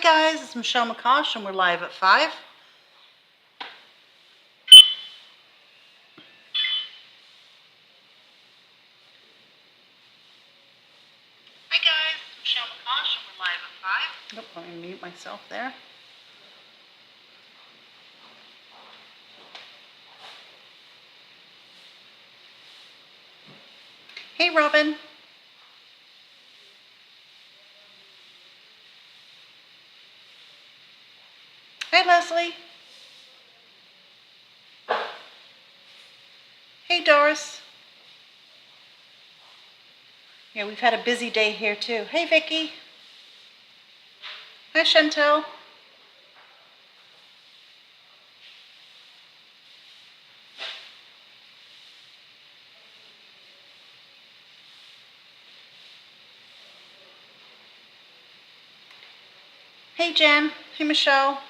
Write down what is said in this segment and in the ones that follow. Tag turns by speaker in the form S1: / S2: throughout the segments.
S1: guys, it's Michelle McCosh and we're live at 5. Hi guys, it's Michelle McCosh and we're live at 5. Nope, let me mute myself there. Hey Robin. Hey Leslie. Hey Doris. Yeah, we've had a busy day here too. Hey Vicky. Hi Chantel. Hey Jen. Hey Michelle.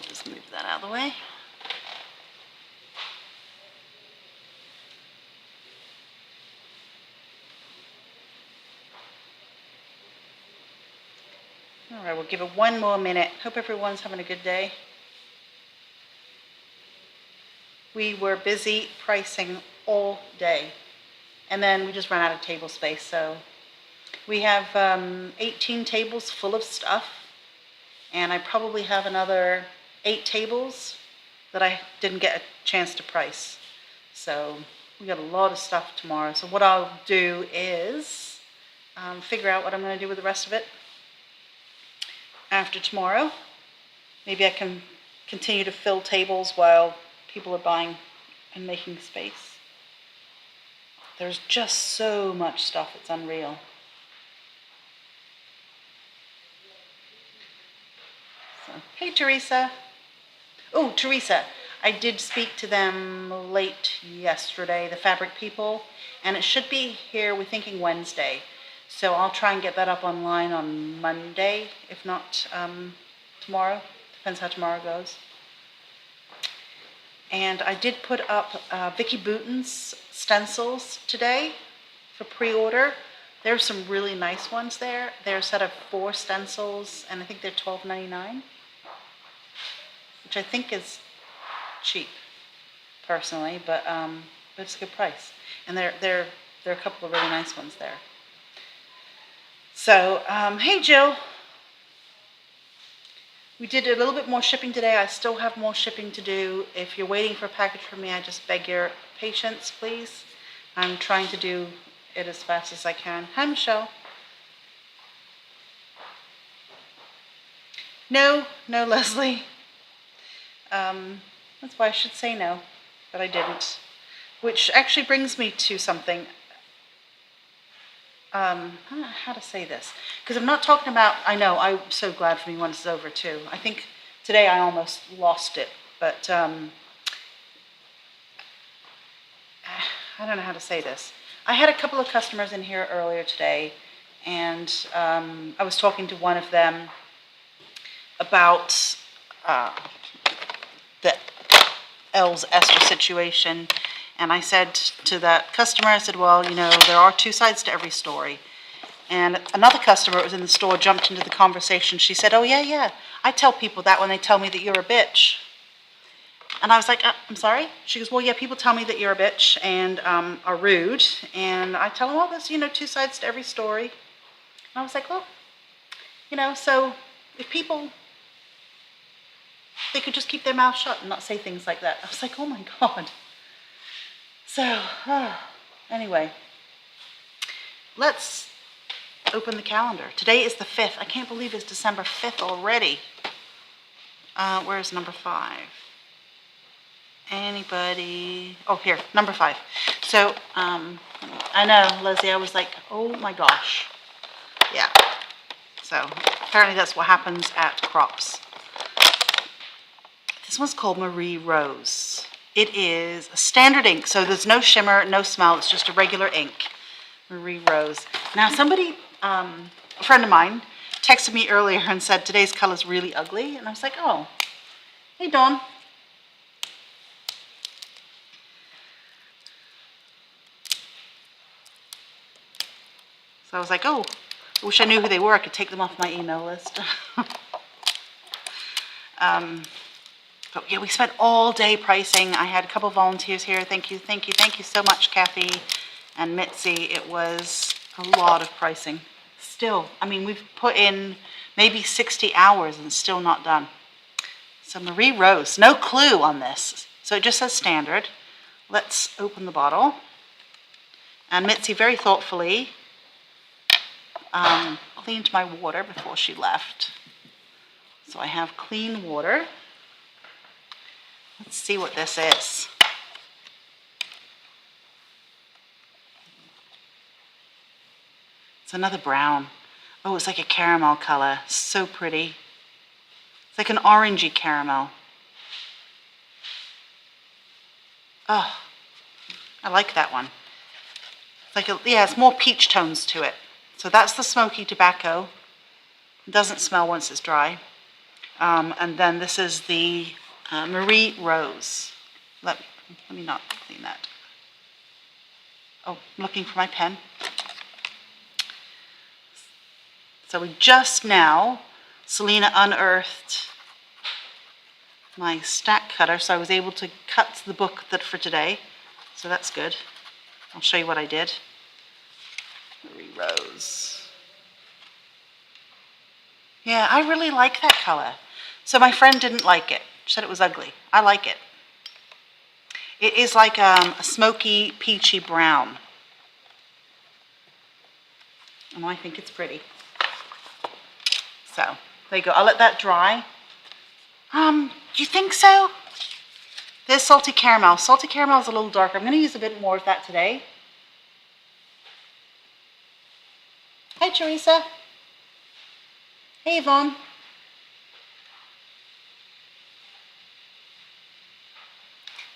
S1: Just move that out of the way. All right, we'll give it one more minute. Hope everyone's having a good day. We were busy pricing all day, and then we just ran out of table space. So we have 18 tables full of stuff, and I probably have another 8 tables that I didn't get a chance to price. So we got a lot of stuff tomorrow. So what I'll do is figure out what I'm going to do with the rest of it after tomorrow. Maybe I can continue to fill tables while people are buying and making space. There's just so much stuff, it's unreal. So, hey Teresa. Oh, Teresa, I did speak to them late yesterday, the fabric people, and it should be here, we're thinking Wednesday. So I'll try and get that up online on Monday, if not tomorrow. Depends how tomorrow goes. And I did put up Vicky Bouton's stencils today for pre-order. There's some really nice ones there. They're a set of 4 stencils, and I think they're $12.99, which I think is cheap, personally, but it's a good price. And there are a couple of really nice ones there. So, hey Jill. We did a little bit more shipping today. I still have more shipping to do. If you're waiting for a package from me, I just beg your patience, please. I'm trying to do it as fast as I can. Hi, Michelle. No, Leslie. That's why I should say no, but I didn't. Which actually brings me to something. I don't know how to say this, because I'm not talking about, I know, I'm so glad for me when it's over too. I think today I almost lost it, but I don't know how to say this. I had a couple of customers in here earlier today, and I was talking to one of them about the Els Esther situation. And I said to that customer, I said, well, you know, there are 2 sides to every story. And another customer that was in the store jumped into the conversation. She said, oh, yeah, I tell people that when they tell me that you're a bitch. And I was like, I'm sorry? She goes, well, yeah, people tell me that you're a bitch and are rude. And I tell them, well, there's, 2 sides to every story. And I was like, well, so if people, they could just keep their mouth shut and not say things like that. I was like, oh, my God. So, anyway, let's open the calendar. Today is the 5th. I can't believe it's December 5th already. Where's number 5? Anybody? Oh, here, number 5. So, I know, Leslie, I was like, oh my gosh. Yeah. So, apparently that's what happens at Crops. This one's called Marie Rose. It is a standard ink, so there's no shimmer, no smell. It's just a regular ink, Marie Rose. Now, somebody, a friend of mine, texted me earlier and said, today's color is really ugly. And I was like, oh, hey, Dawn. So I was like, oh, I wish I knew who they were. I could take them off my email list. But yeah, we spent all day pricing. I had a couple volunteers here. Thank you so much, Kathy and Mitzi. It was a lot of pricing. Still, I mean, we've put in maybe 60 hours and still not done. So Marie Rose, no clue on this. So it just says standard. Let's open the bottle. And Mitzi very thoughtfully cleaned my water before she left. So I have clean water. Let's see what this is. It's another brown. Oh, it's like a caramel color. So pretty. It's like an orangey caramel. Oh, I like that one. It's like yeah, it's more peach tones to it. So that's the smoky tobacco. It doesn't smell once it's dry. And then this is the Marie Rose. Let me not clean that. Oh, I'm looking for my pen. So we just now, Selena unearthed my stack cutter, so I was able to cut the book for today. So that's good. I'll show you what I did. Marie Rose. Yeah, I really like that color. So my friend didn't like it. She said it was ugly. I like it. It is like a smoky, peachy brown. And I think it's pretty. So, there you go. I'll let that dry. Do you think so? There's salty caramel. Salty caramel is a little darker. I'm going to use a bit more of that today. Hi, Teresa. Hey, Yvonne.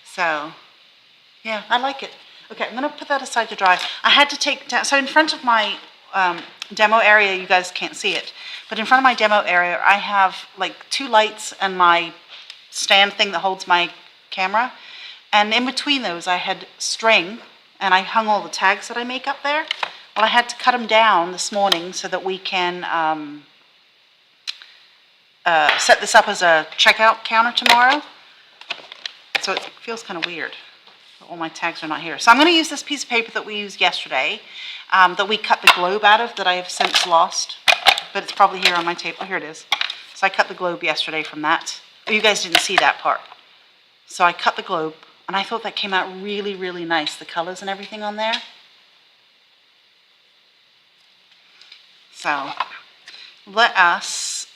S1: So, yeah, I like it. Okay, I'm going to put that aside to dry. I had to take down, so in front of my demo area, you guys can't see it, but in front of my demo area, I have like 2 lights and my stand thing that holds my camera. And in between those, I had string, and I hung all the tags that I make up there. Well, I had to cut them down this morning so that we can set this up as a checkout counter tomorrow. So it feels kind of weird. All my tags are not here. So I'm going to use this piece of paper that we used yesterday, that we cut the globe out of, that I have since lost. But it's probably here on my table. Oh, here it is. So I cut the globe yesterday from that. Oh, you guys didn't see that part. So I cut the globe, and I thought that came out really, really nice, the colors and everything on there. So let us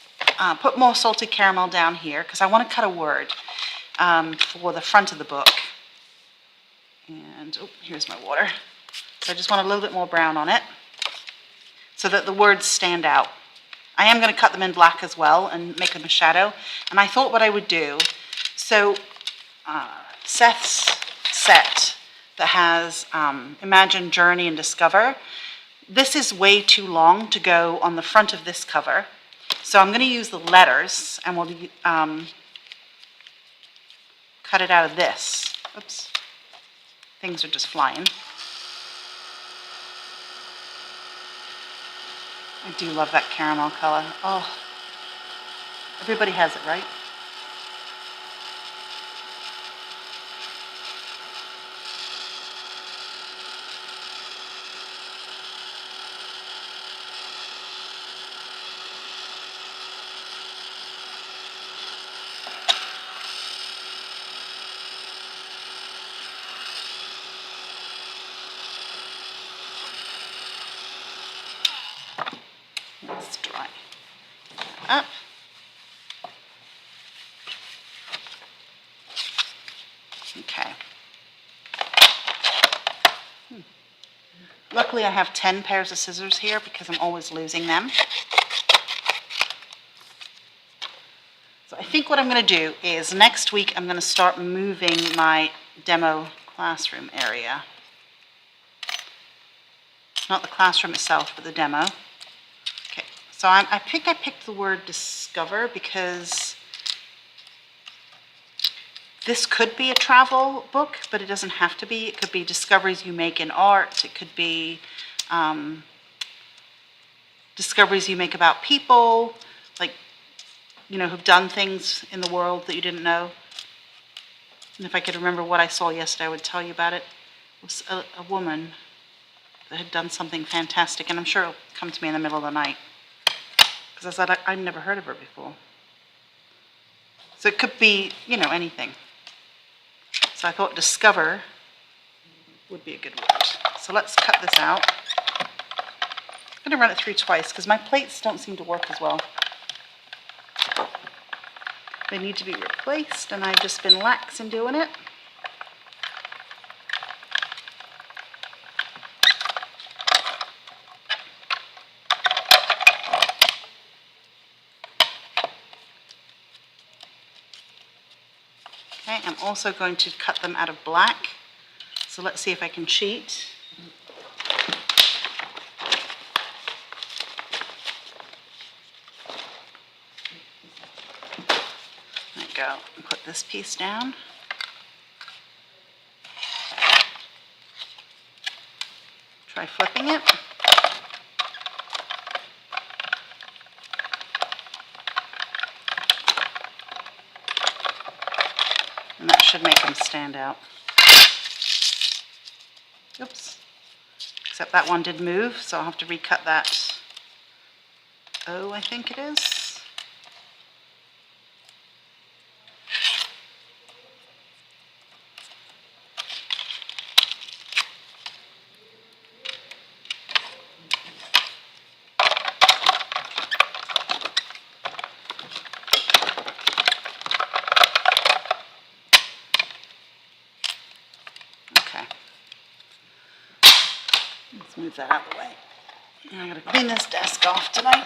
S1: put more salted caramel down here, because I want to cut a word for the front of the book. And, oh, here's my water. So I just want a little bit more brown on it so that the words stand out. I am going to cut them in black as well and make them a shadow. And I thought what I would do, so Seth's set that has Imagine, Journey, and Discover, this is way too long to go on the front of this cover. So I'm going to use the letters, and we'll cut it out of this. Oops. Things are just flying. I do love that caramel color. Oh, everybody has it, right? Let's dry that up. Okay. Luckily I have 10 pairs of scissors here because I'm always losing them. So I think what I'm going to do is next week I'm going to start moving my demo classroom area. Not the classroom itself, but the demo. Okay, so I think I picked the word discover because this could be a travel book, but it doesn't have to be. It could be discoveries you make in art. It could be discoveries you make about people, like, who've done things in the world that you didn't know. And if I could remember what I saw yesterday, I would tell you about it. It was a woman that had done something fantastic, and I'm sure it'll come to me in the middle of the night, because I said I'd never heard of her before. So it could be, anything. So I thought discover would be a good word. So let's cut this out. I'm going to run it through twice because my plates don't seem to work as well. They need to be replaced, and I've just been lax in doing it. Okay, I'm also going to cut them out of black. So let's see if I can cheat. There we go. Put this piece down. Try flipping it. And that should make them stand out. Oops. Except that one did move, so I'll have to recut that. Oh, I think it is. Let's move that out of the way. I'm going to clean this desk off tonight.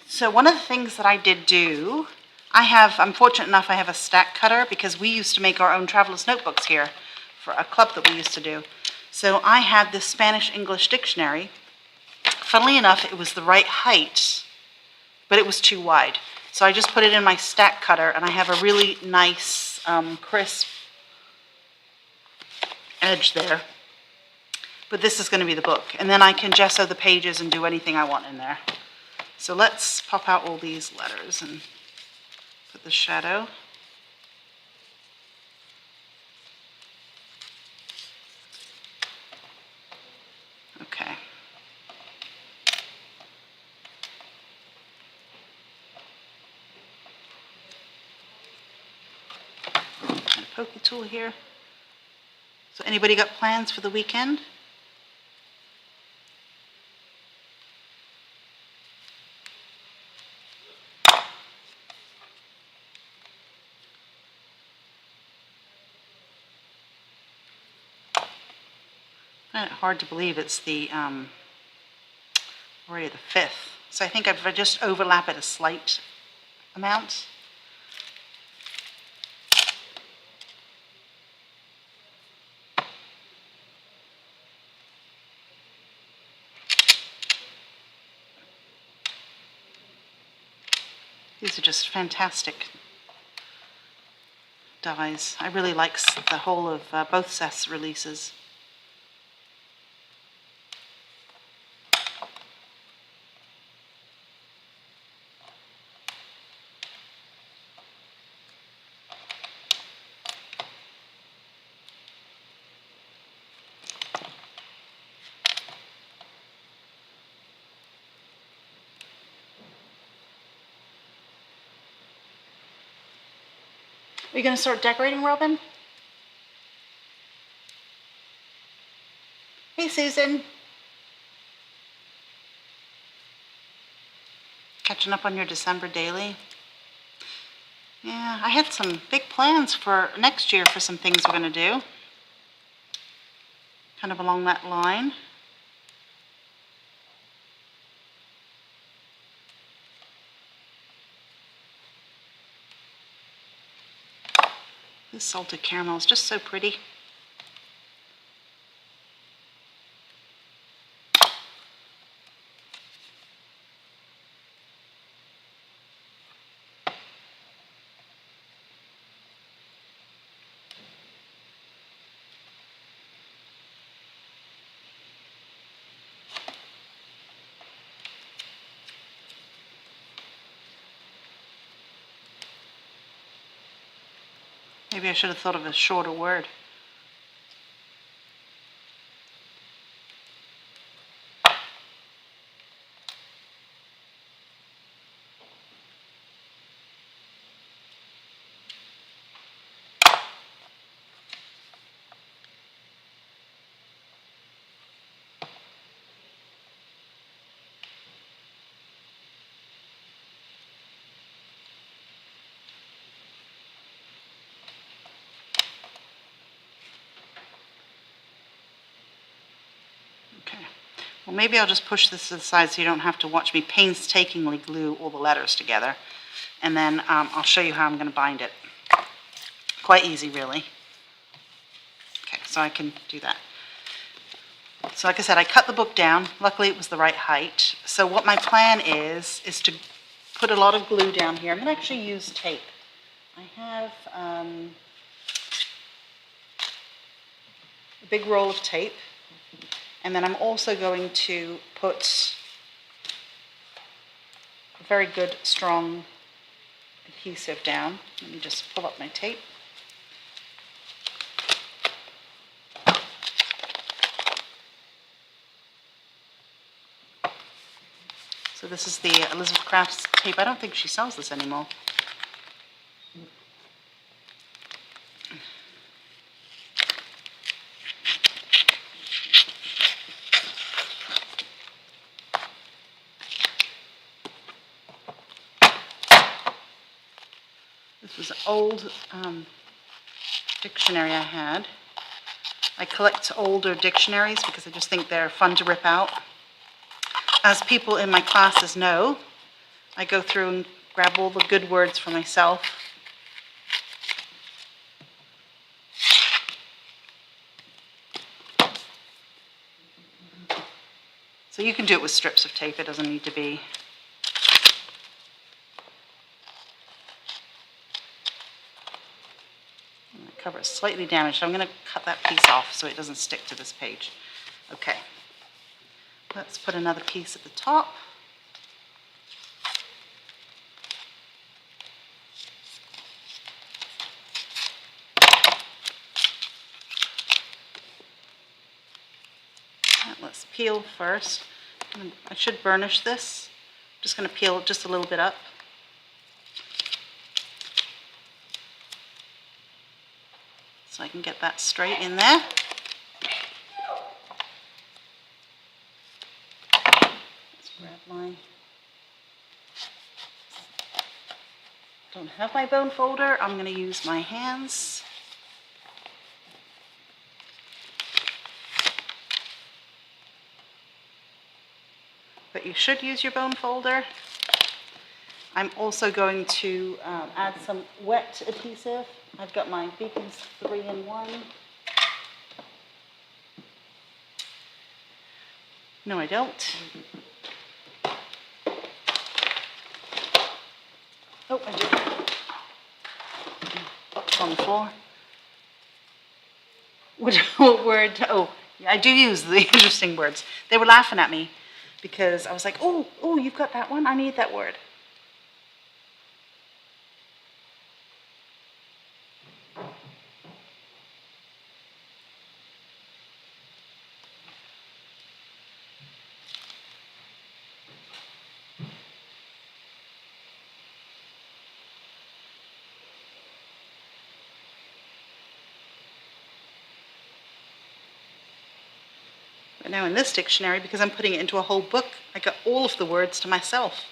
S1: So one of the things that I did do, I'm fortunate enough I have a stack cutter because we used to make our own traveler's notebooks here for a club that we used to do. So I had this Spanish-English dictionary. Funnily enough, it was the right height, but it was too wide. So I just put it in my stack cutter, and I have a really nice, crisp edge there. But this is going to be the book. And then I can gesso the pages and do anything I want in there. So let's pop out all these letters and put the shadow. Okay. And a pokey tool here. So anybody got plans for the weekend? I find it hard to believe it's the already the 5th. So I think if I just overlap it a slight amount. These are just fantastic dies. I really like the whole of both Seth's releases. Are you going to start decorating, Robin? Hey, Susan. Catching up on your December daily? Yeah, I had some big plans for next year for some things we're going to do. Kind of along that line. This salted caramel is just so pretty. Maybe I should have thought of a shorter word. Okay. Well, maybe I'll just push this to the side so you don't have to watch me painstakingly glue all the letters together. And then I'll show you how I'm going to bind it. Quite easy, really. Okay, so I can do that. So like I said, I cut the book down. Luckily, it was the right height. So what my plan is to put a lot of glue down here. I'm going to actually use tape. I have a big roll of tape. And then I'm also going to put a very good, strong adhesive down. Let me just pull up my tape. So this is the Elizabeth Crafts tape. I don't think she sells this anymore. This was an old dictionary I had. I collect older dictionaries because I just think they're fun to rip out. As people in my classes know, I go through and grab all the good words for myself. So you can do it with strips of tape. It doesn't need to be. The cover is slightly damaged, so I'm going to cut that piece off so it doesn't stick to this page. Okay. Let's put another piece at the top. Let's peel first. I should burnish this. I'm just going to peel just a little bit up. So I can get that straight in there. Let's grab my... Don't have my bone folder. I'm going to use my hands. But you should use your bone folder. I'm also going to add some wet adhesive. I've got my Beacons 3-in-1. No, I don't. Oh, I do. It's on the floor. What word? Oh, yeah, I do use the interesting words. They were laughing at me because I was like, oh, you've got that one? I need that word. But now in this dictionary, because I'm putting it into a whole book, I got all of the words to myself.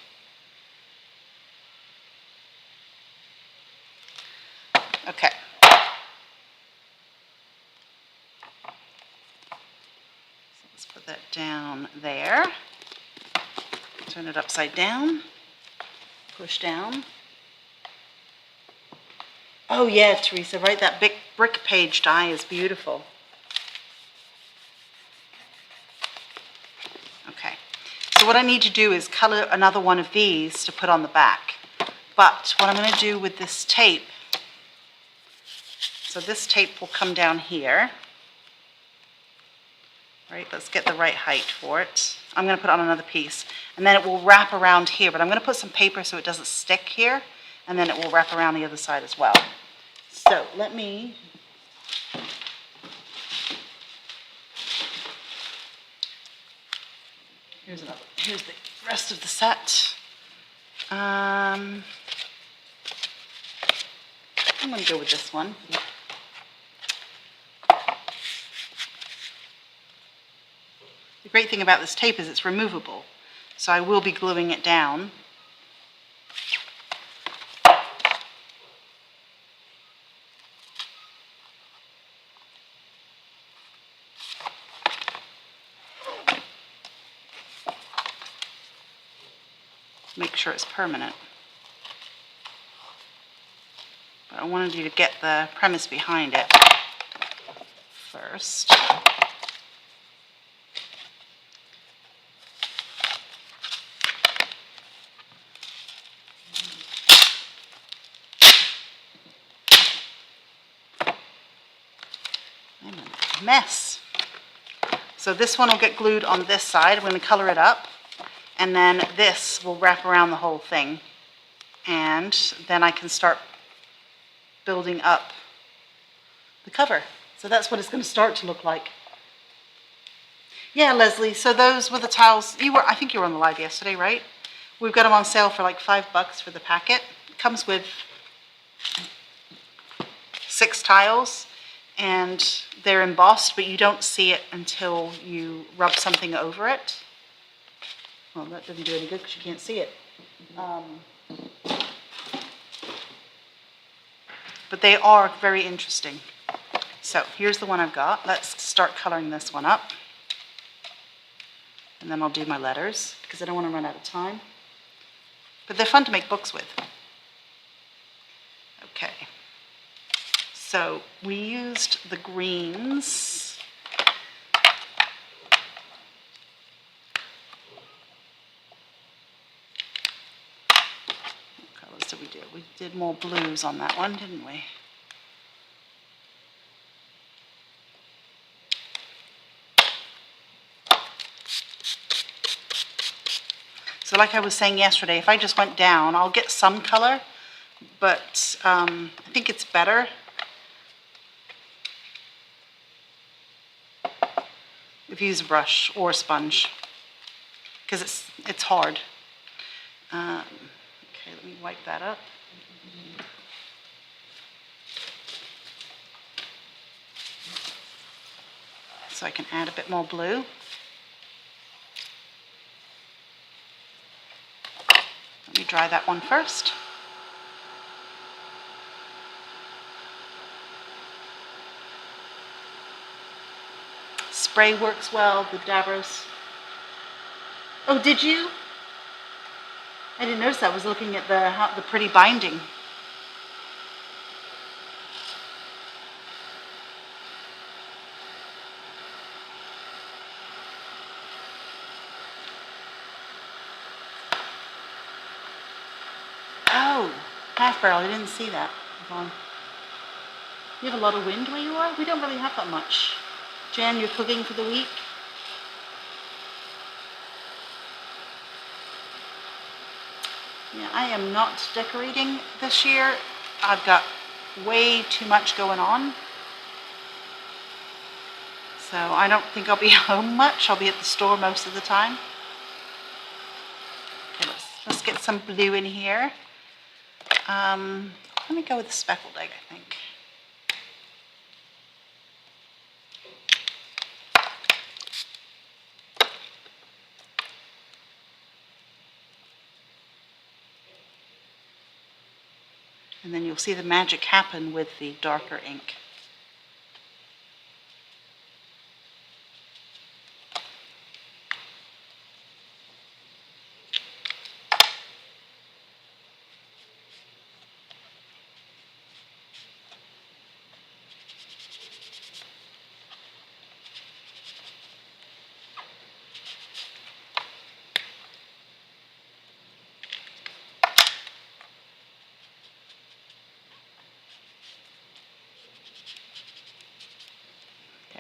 S1: Okay. So let's put that down there. Turn it upside down. Push down. Oh yeah, Teresa, right? That big brick page die is beautiful. Okay. So what I need to do is color another one of these to put on the back. But what I'm going to do with this tape, so this tape will come down here. Right, let's get the right height for it. I'm going to put on another piece, and then it will wrap around here, but I'm going to put some paper so it doesn't stick here, and then it will wrap around the other side as well. So let me here's the rest of the set. I'm going to go with this one. The great thing about this tape is it's removable, so I will be gluing it down. Make sure it's permanent. But I wanted you to get the premise behind it first. I'm a mess. So this one will get glued on this side. I'm going to color it up. And then this will wrap around the whole thing. And then I can start building up the cover. So that's what it's going to start to look like. Yeah, Leslie, so those were the tiles. I think you were on the live yesterday, right? We've got them on sale for like $5 for the packet. It comes with 6 tiles, and they're embossed, but you don't see it until you rub something over it. Well, that doesn't do any good because you can't see it. But they are very interesting. So here's the one I've got. Let's start coloring this one up. And then I'll do my letters because I don't want to run out of time. But they're fun to make books with. Okay. So we used the greens. What colors did we do? We did more blues on that one, didn't we? So like I was saying yesterday, if I just went down, I'll get some color, but I think it's better if you use a brush or a sponge, because it's hard. Okay, let me wipe that up. So I can add a bit more blue. Let me dry that one first. Spray works well with Davros. Oh, did you? I didn't notice that. I was looking at the pretty binding. Oh, half barrel. I didn't see that. You have a lot of wind where you are? We don't really have that much. Jan, you're cooking for the week? Yeah, I am not decorating this year. I've got way too much going on. So I don't think I'll be home much. I'll be at the store most of the time. Okay, let's get some blue in here. Let me go with the speckled egg, I think. And then you'll see the magic happen with the darker ink.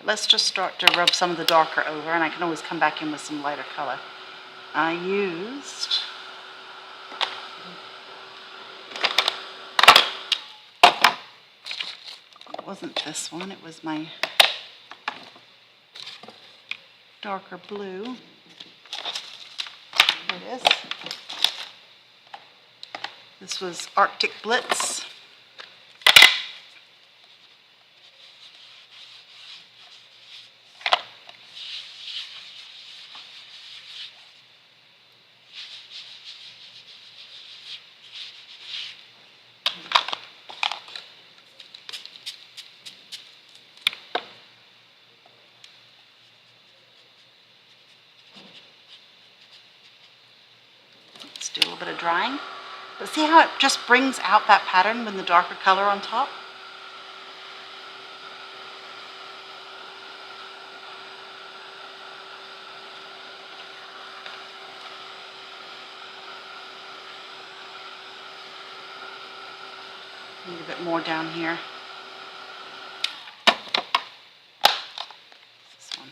S1: Let's just start to rub some of the darker over, and I can always come back in with some lighter color. I used wasn't this one, it was my darker blue. Here it is. This was Arctic Blitz. Let's do a little bit of drying. But see how it just brings out that pattern with the darker color on top? Need a bit more down here. This one.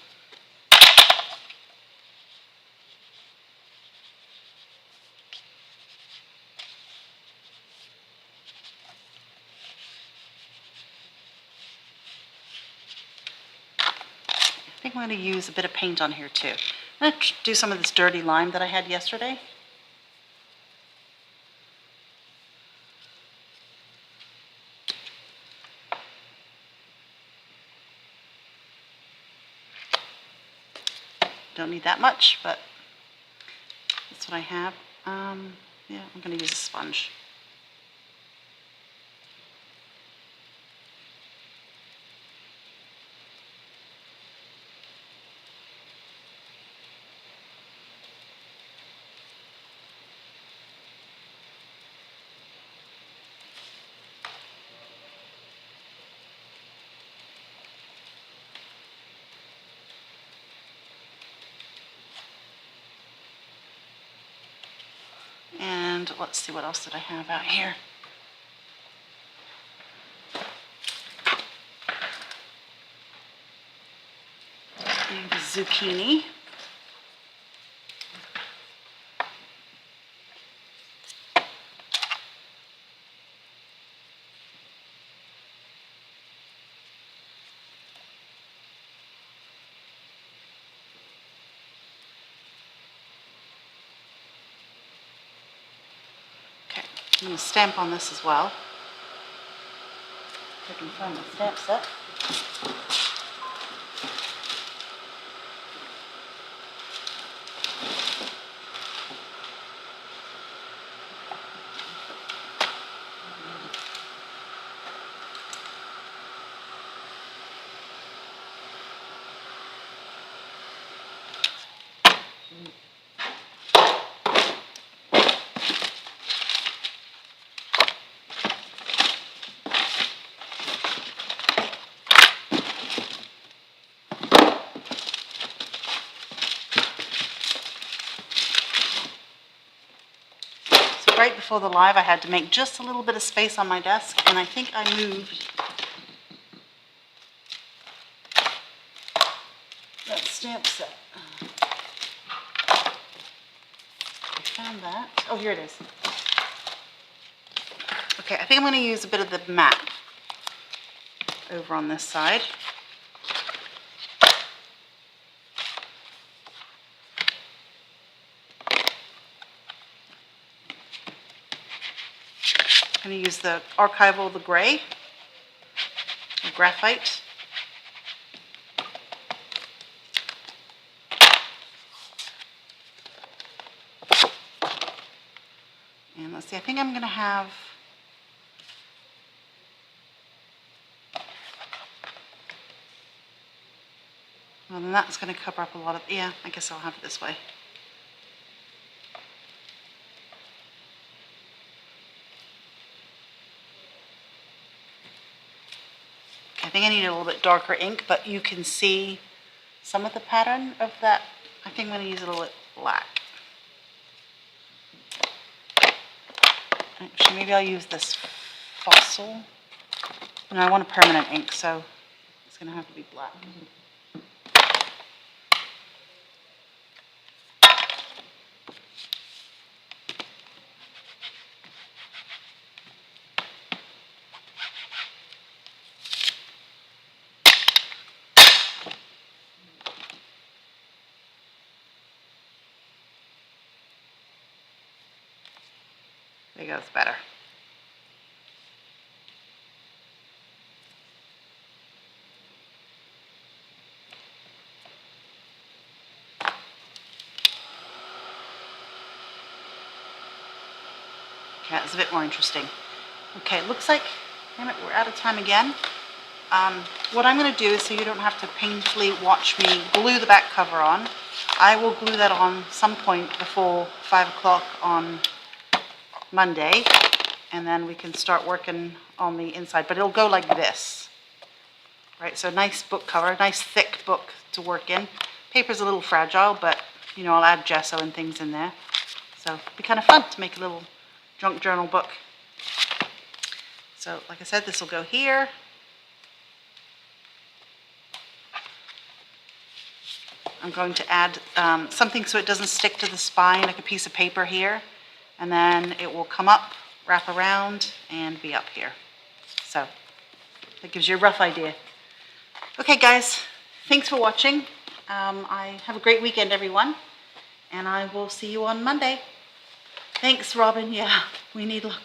S1: I think I'm going to use a bit of paint on here too. I'm going to do some of this dirty lime that I had yesterday. Don't need that much, but that's what I have. Yeah, I'm going to use a sponge. And let's see, what else did I have out here? And the zucchini. I'm going to stamp on this as well. If I can find my stamp set. Right before the live, I had to make just a little bit of space on my desk, and I think I moved that stamp set. I found that. Oh, here it is. Okay, I think I'm going to use a bit of the matte over on this side. I'm going to use the Archival, the gray, the graphite. And let's see, I think I'm going to have well, then that's going to cover up a lot of, yeah, I guess I'll have it this way. I think I need a little bit darker ink, but you can see some of the pattern of that. I think I'm going to use a little bit black. Actually, maybe I'll use this fossil. And I want a permanent ink, so it's going to have to be black. There goes better. Yeah, it's a bit more interesting. Okay, looks like, damn it, we're out of time again. What I'm going to do is, so you don't have to painfully watch me glue the back cover on, I will glue that on some point before 5 o'clock on Monday, and then we can start working on the inside, but it'll go like this. Right, so nice book cover, nice thick book to work in. Paper's a little fragile, but you know, I'll add gesso and things in there. So it'll be kind of fun to make a little junk journal book. So like I said, this will go here. I'm going to add something so it doesn't stick to the spine, like a piece of paper here. And then it will come up, wrap around, and be up here. So that gives you a rough idea. Okay guys, thanks for watching. I have a great weekend, everyone. And I will see you on Monday. Thanks, Robin. Yeah, we need luck.